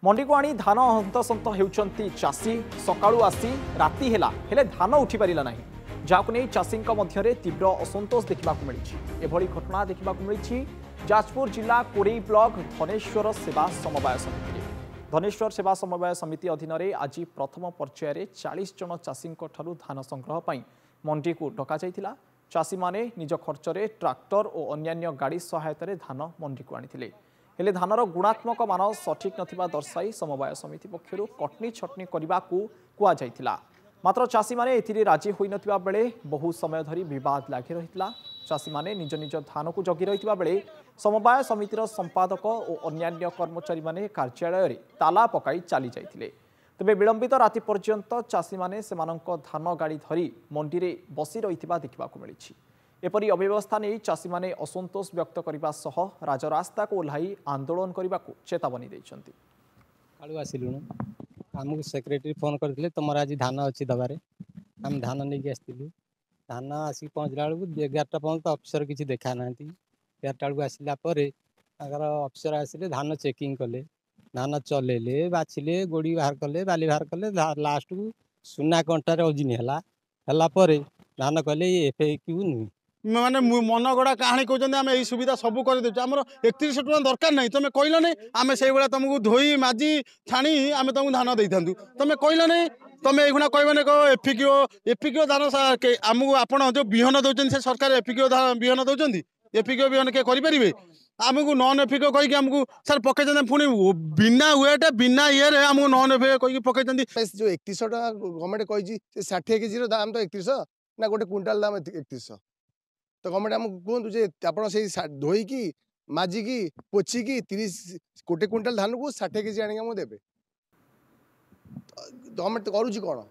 मंडी को आनी धान हंतसंत होती चाषी सकाळू आसी राति हेला हेले धान उठी पारिला नाही जाको नहीं चाषी मध्य तीव्र असंतोष देखा मिली। एभली घटना देखा मिली जाजपुर जिला कोड़ई ब्लॉक धनेश्वर सेवा समवाय समिति। धनेश्वर सेवा समवाय समिति अधीन आज प्रथम पर्यायर 40 जन चाषी धान संग्रह पर मंडी को डका जाइथिला। चाषी माने निज खर्चरे ट्राक्टर और अन्यान्य गाड़ी सहायतार धान मंडी को आनी हेले धानर गुणात्मक मान सठिक नथिबा दर्शाई समवाय समिति पक्षरु कटनी छटनी करने को कुआ जाइथिला। मात्र चाषी माने एथिरे राजी होई नथिबा बेले बहु समय धरी विवाद लागि रहितला। चाषी माने निज निज धान को जगी रहितबा बेले समवाय समितिर संपादक और अन्यान्य कर्मचारी माने कार्यालय रे ताला पकाई चली जाइथिले। तबे विलंबित राति पर्यंत चाषी माने सेमानक धान गाड़ी धरी मंडी रे बसी रहितबा देखिबाकू मिलिछि। एपरी अव्यवस्था नहीं चाषी माने असंतोष व्यक्त करने सह राजरास्ता को ओह्लाई आंदोलन करने को चेतावनी देइछन्ति। कालू आसिलुनु आमको सेक्रेटरी फोन करथिले तुमर आज धान अच्छी दबारे आम धान नहीं आसलु। धान आसिक पहुँचला बेलू 11टा पर्यंत अफिसर किसी देखा ना 11टा बेलू आसला अफिसर आसिले धान चेकिंग कले धान चलेले बाछिले गोड़ी बाहर कले बाली बाहर कले लास्ट को सुना कंटार अजिन है धान कहले एफएक्यू नुह माने मन गड़ा कहानी कहते आम यही सुविधा सब कर आमर 31 टका दरकार नहीं तुम कहल नहीं आम से तुमको धोई माजी छाणी आम तुमको धान दे था तुम कहल नहीं तुम ये कहने कह एफिक्यू धान आमको आपड़ जो विहन दौरान से सरकार एफिक्यू विहन दौरान एफिक्यू विहन किए करेंगे आमको नॉन एफिक्यू कहीकि आमको सर पकड़ पुणी बिना वेट बिना ये आमको नॉन एफिक्यू कहीकि पकड़ जो 31 टका गवर्नमेंट कही 60 केजी दाम तो 31 ना गोटे क्विंटाल दाम 31 तो गवर्नमेंट आमको कहूँ जे आप धोईकी माजिकी पोचिकी 30 गोटे क्विंटाल धान को 60 केजी आने देवे गवर्नमेंट करुच्ची कौन